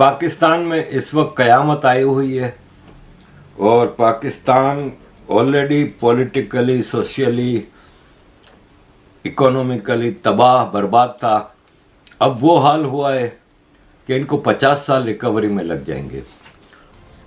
पाकिस्तान में इस वक्त कयामत आई हुई है और Pakistan already politically, socially, economically तबाह बर्बाद था। अब वो हाल हुआ है कि इनको 50 साल रिकवरी में लग जाएंगे।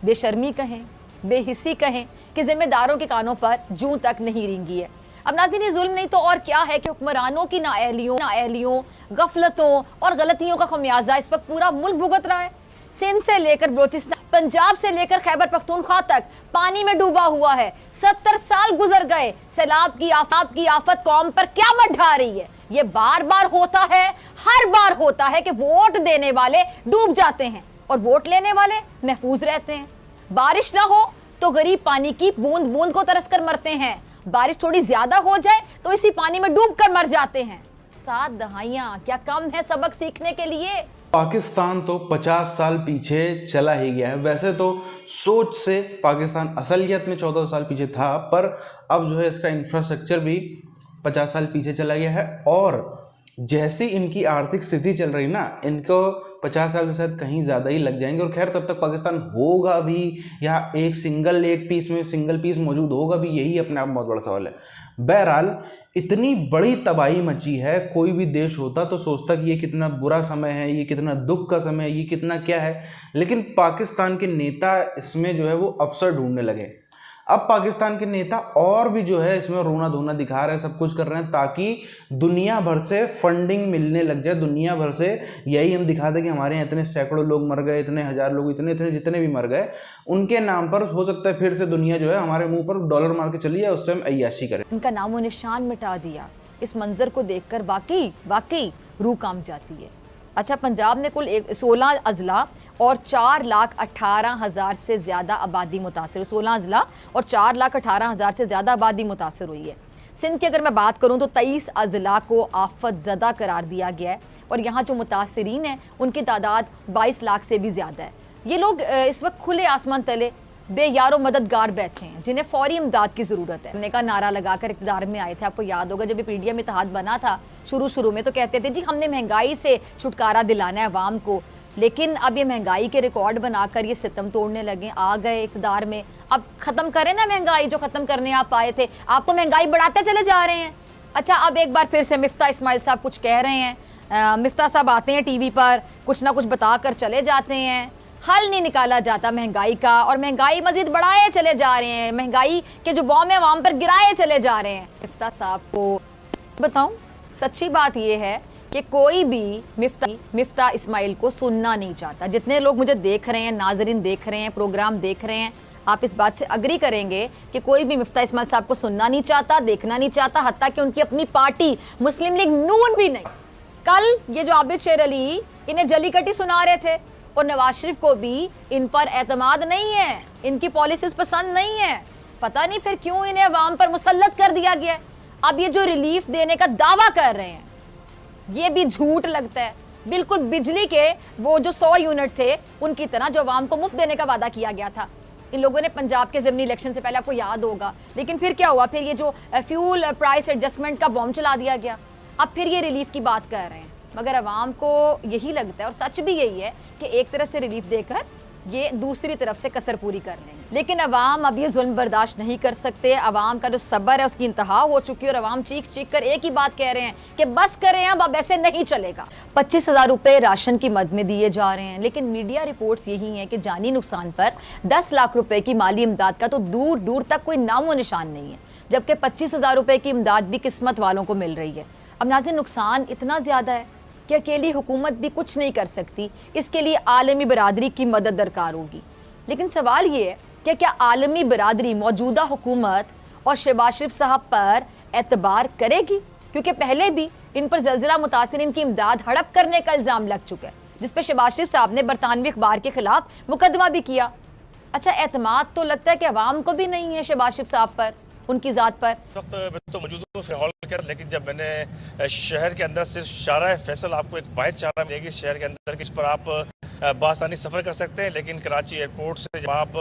बेशर्मी कहें, बेहिस्सी कहें कि जिम्मेदारों के कानों पर जूं तक नहीं रेंगी है। अब नाज़रीन, ये जुल्म नहीं तो और क्या है कि हुक्मरानों की नाअहलियों, गफलतों और गलतियों का खमियाजा इस वक्त पूरा मुल्क भुगत रहा है। सिंध से लेकर बलोचिस्तान, पंजाब से लेकर खैबर पख्तूनख्वा तक पानी में डूबा हुआ है। 70 साल गुजर गए, सैलाब की आफत कौम पर क्या मत ढा रही है। ये बार बार होता है, हर बार होता है कि वोट देने वाले डूब जाते हैं और वोट लेने वाले महफूज रहते हैं। बारिश ना हो तो गरीब पानी की बूंद बूंद को तरस कर मरते हैं। बारिश थोड़ी ज्यादा हो जाए तो इसी पानी में डूब कर मर जाते हैं। 7 दहाइयां क्या कम है सबक सीखने के लिए? पाकिस्तान तो 50 साल पीछे चला ही गया है। वैसे तो सोच से पाकिस्तान असलियत में 14 साल पीछे था, पर अब जो है इसका इंफ्रास्ट्रक्चर भी 50 साल पीछे चला गया है। और जैसी इनकी आर्थिक स्थिति चल रही ना, इनको 50 साल से शायद कहीं ज़्यादा ही लग जाएंगे। और खैर, तब तक पाकिस्तान होगा भी या एक सिंगल पीस मौजूद होगा भी, यही अपने आप में बहुत बड़ा सवाल है। बहरहाल, इतनी बड़ी तबाही मची है, कोई भी देश होता तो सोचता कि ये कितना बुरा समय है, ये कितना दुख का समय है, ये कितना क्या है। लेकिन पाकिस्तान के नेता इसमें जो है वो अवसर ढूंढने लगे। अब पाकिस्तान के नेता और भी जो है इसमें रोना धोना दिखा रहे हैं, सब कुछ कर रहे हैं ताकि दुनिया भर से फंडिंग मिलने लग जाए। दुनिया भर से यही हम दिखा दें कि हमारे यहाँ इतने सैकड़ों लोग मर गए, इतने हजार लोग, इतने जितने भी मर गए, उनके नाम पर हो सकता है फिर से दुनिया जो है हमारे मुंह पर डॉलर मार के चली है, उससे हम अय्याशी करें। उनका नामो निशान मिटा दिया। इस मंजर को देखकर वाकई रूह कांप जाती है। अच्छा, पंजाब ने कुल 16 अजला और 4,18,000 से ज़्यादा आबादी मुतासर, 16 अजला और 4,18,000 से ज़्यादा आबादी मुतासर हुई है। सिंध की अगर मैं बात करूं तो 23 अजला को आफत ज़दा करार दिया गया है और यहाँ जो मुतासरीन हैं उनकी तादाद 22 लाख से भी ज़्यादा है। ये लोग इस वक्त खुले आसमान तले बेयारो मददगार बैठे हैं जिन्हें फौरी इमदाद की ज़रूरत है। हमने का नारा लगाकर इक़्तिदार में आए थे। आपको याद होगा जब ये पीडीएम इत्तेहाद बना था, शुरू में तो कहते थे जी हमने महंगाई से छुटकारा दिलाना है अवाम को, लेकिन अब ये महंगाई के रिकॉर्ड बनाकर ये सितम तोड़ने लगे। आ गए इक़्तिदार में, अब ख़त्म करें ना महंगाई जो ख़त्म करने आप आए थे। आप तो महंगाई बढ़ाते चले जा रहे हैं। अच्छा, अब एक बार फिर से मिफ्ता इस्माइल साहब कुछ कह रहे हैं। मिफ्ता साहब आते हैं टीवी पर, कुछ ना कुछ बता कर चले जाते हैं। हल नहीं निकाला जाता महंगाई का और महंगाई मजीद बढ़ाए चले जा रहे हैं। महंगाई के जो बॉम्ब है अवाम पर गिराए चले जा रहे हैं। मिफ्ता साहब को बताऊं, सच्ची बात यह है कि कोई भी मिफ्ता इस्माइल को सुनना नहीं चाहता। जितने लोग मुझे देख रहे हैं, नाजरीन देख रहे हैं, प्रोग्राम देख रहे हैं, आप इस बात से अग्री करेंगे कि कोई भी मिफ्ता इस्माइल साहब को सुनना नहीं चाहता, देखना नहीं चाहता, हत्ता कि उनकी अपनी पार्टी मुस्लिम लीग नून भी नहीं। कल ये जो आबिद शेर अली इन्हें जलीकटी सुना रहे थे और नवाज शरीफ को भी इन पर एतमाद नहीं है, इनकी पॉलिसीज पसंद नहीं है। पता नहीं फिर क्यों इन्हें अवाम पर मुसल्लत कर दिया गया। अब ये जो रिलीफ देने का दावा कर रहे हैं ये भी झूठ लगता है। बिल्कुल बिजली के वो जो 100 यूनिट थे उनकी तरह जो अवाम को मुफ्त देने का वादा किया गया था। इन लोगों ने पंजाब के ज़िमनी इलेक्शन से पहले, आपको याद होगा, लेकिन फिर क्या हुआ, फिर ये जो फ्यूल प्राइस एडजस्टमेंट का बॉम्ब चला दिया गया। अब फिर ये रिलीफ की बात कर रहे हैं, मगर अवाम को यही लगता है और सच भी यही है कि एक तरफ से रिलीफ देकर ये दूसरी तरफ से कसर पूरी कर लेंगे। लेकिन अवाम अब ये जुल्म बर्दाश्त नहीं कर सकते। अवाम का जो सब्र है उसकी इंतहा हो चुकी है और अवाम चीख कर एक ही बात कह रहे हैं कि बस करें, अब ऐसे नहीं चलेगा। 25,000 रुपए राशन की मद में दिए जा रहे हैं, लेकिन मीडिया रिपोर्ट्स यही हैं कि जानी नुकसान पर 10 लाख रुपए की माली इमदाद का तो दूर दूर तक कोई नामो निशान नहीं है, जबकि 25,000 रुपए की इमदाद भी किस्मत वालों को मिल रही है। अब नाज़रीन, नुकसान इतना ज़्यादा है कि अकेली हुकूमत भी कुछ नहीं कर सकती, इसके लिए आलमी बरादरी की मदद दरकार होगी। लेकिन सवाल ये है कि क्या आलमी बरादरी मौजूदा हुकूमत और शहबाज शरीफ साहब पर एतबार करेगी? क्योंकि पहले भी इन पर ज़लज़ला मुतासिरीन की इमदाद हड़प करने का इल्ज़ाम लग चुका है, जिस पर शहबाज शरीफ साहब ने बरतानवी अखबार के खिलाफ मुकदमा भी किया। अच्छा, एतमाद तो लगता है कि अवाम को भी नहीं है शहबाज शरीफ साहब पर, उनकी ज़ात पर। मैं तो मौजूद हूँ फिलहाल के अंदर, लेकिन जब मैंने शहर के अंदर सिर्फ शारा फैसल, आपको एक वाहिद शारा मिलेगी शहर के अंदर जिस पर आप बआसानी सफ़र कर सकते हैं। लेकिन कराची एयरपोर्ट से जब आप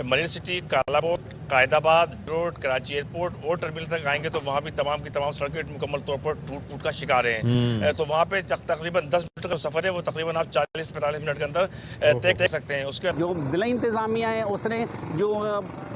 marine city, Kalakot, Qaidabad road, Karachi airport और टर्मिनल तक आएंगे तो वहाँ भी तमाम की तमाम सड़कें मुकम्मल तौर पर टूट का शिकार हैं। तो वहाँ पे तकरीबन 10 का सफर है वो तकरीबन आप 40-45 मिनट के अंदर तय कर सकते हैं। उसके जो ज़िला इंतज़ामिया है उसने जो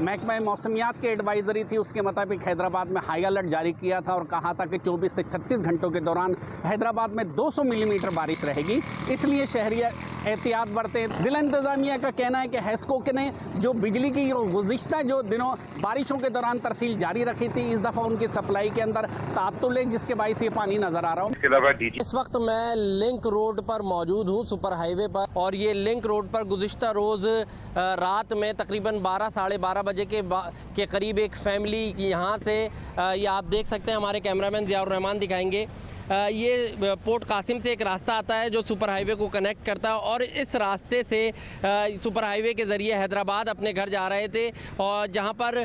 महकमा मौसमियात की एडवाइज़री थी उसके मुताबिक हैदराबाद में हाई अलर्ट जारी किया था और कहा था कि 24 से 36 घंटों के दौरान हैदराबाद में 200 मिलीमीटर बारिश रहेगी, इसलिए शहरी एहतियात बरतें। ज़िला इंतज़ामिया का कहना है कि हैस्को ने जो बिजली की गुज़िश्ता जो दिनों बारिशों के दौरान तरसील जारी रखी थी, इस दफ़ा उनकी सप्लाई के अंदर तातुल है जिसके बायस ये पानी नज़र आ रहा हो। इस वक्त मैं लिंक रोड पर मौजूद हूँ, सुपर हाईवे पर, और ये लिंक रोड पर गुज़िश्ता रोज़ रात में तकरीबन 12 साढ़े 12 बजे के करीब एक फैमिली यहाँ से ये आप देख सकते हैं, हमारे कैमरामैन ज़ियाउर रहमान दिखाएंगे, ये पोर्ट कासिम से एक रास्ता आता है जो सुपर हाईवे को कनेक्ट करता है और इस रास्ते से सुपर हाईवे के ज़रिए हैदराबाद अपने घर जा रहे थे और जहाँ पर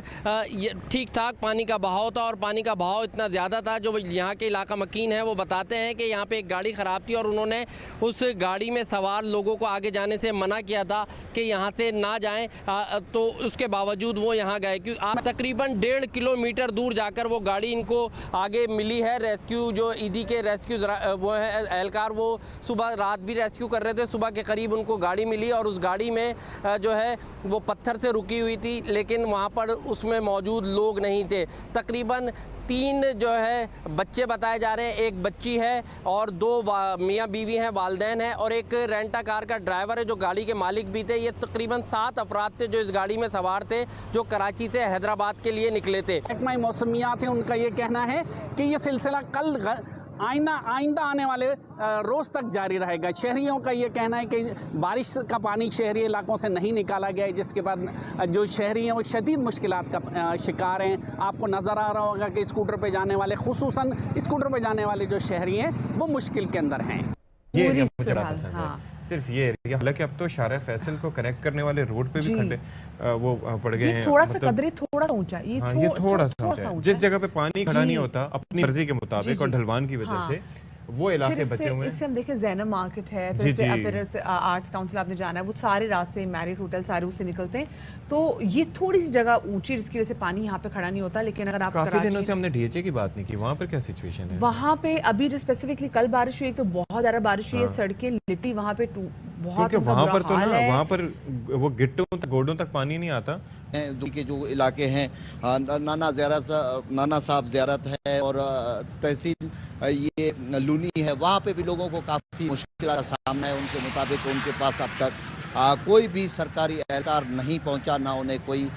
ठीक ठाक पानी का बहाव था और पानी का बहाव इतना ज़्यादा था। जो यहाँ के इलाका मकीन है वो बताते हैं कि यहाँ पे एक गाड़ी ख़राब थी और उन्होंने उस गाड़ी में सवार लोगों को आगे जाने से मना किया था कि यहाँ से ना जाएं, तो उसके बावजूद वो यहाँ गए। क्योंकि तकरीबन 1.5 किलोमीटर दूर जाकर वो गाड़ी इनको आगे मिली है। रेस्क्यू जो ईदी के रेस्क्यू वो है एहलकार, वो सुबह रात भी रेस्क्यू कर रहे थे, सुबह के करीब उनको गाड़ी मिली और उस गाड़ी में जो है वो पत्थर से रुकी हुई थी, लेकिन वहाँ पर उसमें मौजूद लोग नहीं थे। तकरीबन 3 जो है बच्चे बताए जा रहे हैं, एक बच्ची है और 2 मियाँ बीवी हैं, वालदैन हैं और एक रेंटा कार का ड्राइवर है जो गाड़ी के मालिक भी थे। ये तकरीबन 7 अफराद थे जो इस गाड़ी में सवार थे, जो कराची से हैदराबाद के लिए निकले थे। महकमा मौसमियात है उनका ये कहना है कि ये सिलसिला कल आइंदा आने वाले रोज़ तक जारी रहेगा। शहरियों का ये कहना है कि बारिश का पानी शहरी इलाकों से नहीं निकाला गया है, जिसके बाद जो शहरी हैं वो शदीद मुश्किलात का शिकार हैं। आपको नज़र आ रहा होगा कि स्कूटर पे जाने वाले, खुसूसन स्कूटर पे जाने वाले जो शहरी हैं वो मुश्किल के अंदर हैं। ये एरिया मुझे बड़ा पसंद है, सिर्फ ये एरिया। हालांकि अब तो शारा फैसल को कनेक्ट करने वाले रोड पे भी खड्डे वो पड़ गए हैं। थोड़ा सा कदरे थोड़ा सा ऊंचा, ये थोड़ा सा ऊंचा है। जिस जगह पे पानी खड़ा नहीं होता अपनी मर्जी के मुताबिक और ढलवान की वजह से वो इलाके बचे हुए हैं। इससे हम देखें ज़ैनब मार्केट है, फिर से अपीयरेंस आर्ट्स काउंसिल आपने जाना है, वो सारे रास्ते मैरिट होटल सारे उससे निकलते हैं। तो ये थोड़ी सी जगह ऊंची जिसकी वजह से पानी यहाँ पे खड़ा नहीं होता। लेकिन अगर आप काफी दिनों से हमने डीएचए की बात नहीं की, वहाँ पर क्या सिचुएशन है? वहाँ पे अभी जो स्पेसिफिकली कल बारिश हुई, तो बहुत ज़्यादा बारिश हुई है, सड़कें लिपटी वहाँ पे बहुत, वहाँ पर तो ना वहाँ पर वो गिट्टों तक गोडों तक पानी नहीं आता। के जो इलाके हैं, नाना साहब ज़ियारत है और तहसील ये लूनी है, वहाँ पे भी लोगों को काफ़ी मुश्किल का सामना है। उनके मुताबिक उनके पास अब तक कोई भी सरकारी एहलकार नहीं पहुँचा, ना उन्हें कोई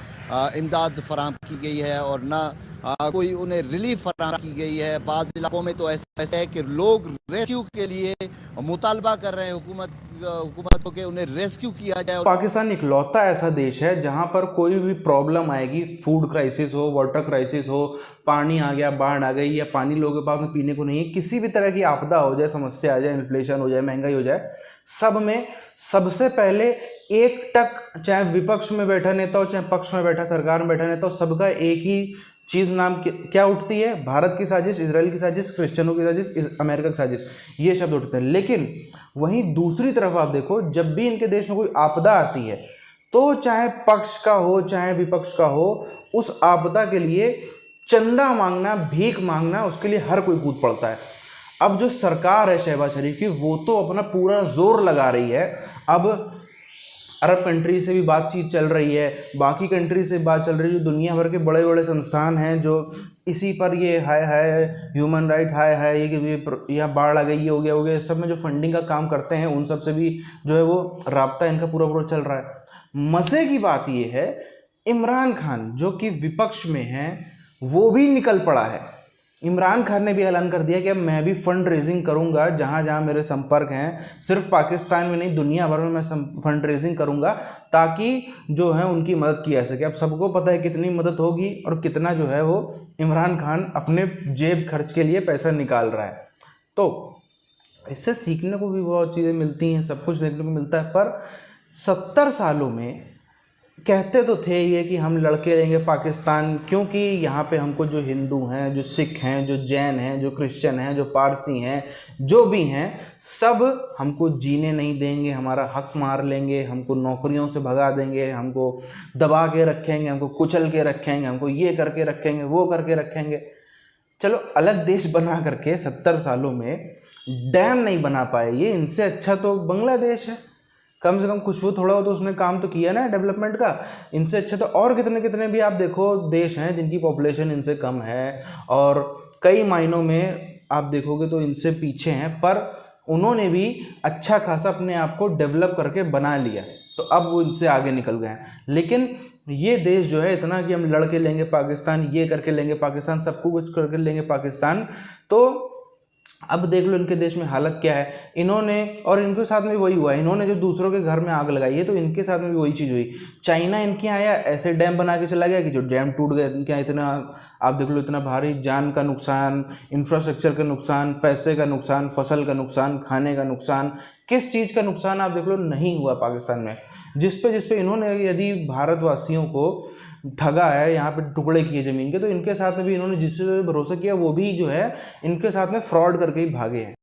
इमदाद फराहम की गई है और ना कोई उन्हें रिलीफ फराहम की गई है। बाज़ इलाकों में तो ऐसा है कि लोग रेस्क्यू के लिए मुतालबा कर रहे हैं हुकूमतों के उन्हें रेस्क्यू किया जाए। पाकिस्तान इकलौता ऐसा देश है जहां पर कोई भी प्रॉब्लम आएगी, फूड क्राइसिस हो, वाटर क्राइसिस हो, पानी आ गया, बाढ़ आ गई या पानी लोगों के पास में पीने को नहीं है, किसी भी तरह की आपदा हो जाए, समस्या आ जाए, इन्फ्लेशन हो जाए, महंगाई हो जाए, सब में सबसे पहले एक टक, चाहे विपक्ष में बैठा नेता हो चाहे पक्ष में बैठा सरकार में बैठा नेता हो, सबका एक ही चीज़ नाम क्या उठती है? भारत की साजिश, इजराइल की साजिश, क्रिश्चियनों की साजिश, अमेरिका की साजिश, ये शब्द उठते हैं। लेकिन वहीं दूसरी तरफ आप देखो, जब भी इनके देश में कोई आपदा आती है तो चाहे पक्ष का हो चाहे विपक्ष का हो, उस आपदा के लिए चंदा मांगना, भीख मांगना, उसके लिए हर कोई कूद पड़ता है। अब जो सरकार है शहबाज शरीफ की, वो तो अपना पूरा जोर लगा रही है। अब अरब कंट्री से भी बातचीत चल रही है, बाकी कंट्री से बात चल रही है, जो दुनिया भर के बड़े बड़े संस्थान हैं जो इसी पर ये हाय ह्यूमन राइट हाय ये कि यहाँ बाढ़ आ गई, ये हो गया, सब में जो फंडिंग का काम करते हैं उन सब से भी जो है वो राब्ता इनका पूरा चल रहा है। मज़े की बात ये है, इमरान खान जो कि विपक्ष में है वो भी निकल पड़ा है। इमरान खान ने भी ऐलान कर दिया कि अब मैं भी फंड रेजिंग करूंगा, जहां जहां मेरे संपर्क हैं, सिर्फ पाकिस्तान में नहीं दुनिया भर में मैं फंड रेजिंग करूंगा ताकि जो है उनकी मदद की जा सके। अब सबको पता है कितनी मदद होगी और कितना जो है वो इमरान खान अपने जेब खर्च के लिए पैसा निकाल रहा है। तो इससे सीखने को भी बहुत चीज़ें मिलती हैं, सब कुछ देखने को मिलता है। पर 70 सालों में कहते तो थे ये कि हम लड़के रहेंगे पाकिस्तान, क्योंकि यहाँ पे हमको जो हिंदू हैं, जो सिख हैं, जो जैन हैं, जो क्रिश्चियन हैं, जो पारसी हैं, जो भी हैं, सब हमको जीने नहीं देंगे, हमारा हक मार लेंगे, हमको नौकरियों से भगा देंगे, हमको दबा के रखेंगे, हमको कुचल के रखेंगे, हमको ये करके रखेंगे, वो करके रखेंगे। चलो अलग देश बना करके 70 सालों में डैम नहीं बना पाए ये, इनसे अच्छा तो बांग्लादेश है, कम से कम कुछ भी थोड़ा हो तो उसने काम तो किया ना डेवलपमेंट का। इनसे अच्छे तो और कितने कितने भी आप देखो देश हैं जिनकी पॉपुलेशन इनसे कम है और कई मायनों में आप देखोगे तो इनसे पीछे हैं, पर उन्होंने भी अच्छा खासा अपने आप को डेवलप करके बना लिया, तो अब वो इनसे आगे निकल गए हैं। लेकिन ये देश जो है इतना कि हम लड़के लेंगे पाकिस्तान, ये करके लेंगे पाकिस्तान, सब कुछ करके लेंगे पाकिस्तान, तो अब देख लो इनके देश में हालत क्या है। इन्होंने, और इनके साथ में वही हुआ, इन्होंने जो दूसरों के घर में आग लगाई है तो इनके साथ में भी वही चीज़ हुई। चाइना इनके यहाँ आया, ऐसे डैम बना के चला गया कि जो डैम टूट गए इनके यहाँ, इतना आप देख लो इतना भारी जान का नुकसान, इंफ्रास्ट्रक्चर का नुकसान, पैसे का नुकसान, फसल का नुकसान, खाने का नुकसान, किस चीज़ का नुकसान आप देख लो नहीं हुआ पाकिस्तान में। जिस पे इन्होंने यदि भारतवासियों को ठगा है, यहाँ पे टुकड़े किए ज़मीन के, तो इनके साथ में भी इन्होंने जिससे भरोसा किया वो भी जो है इनके साथ में फ्रॉड करके ही भागे हैं।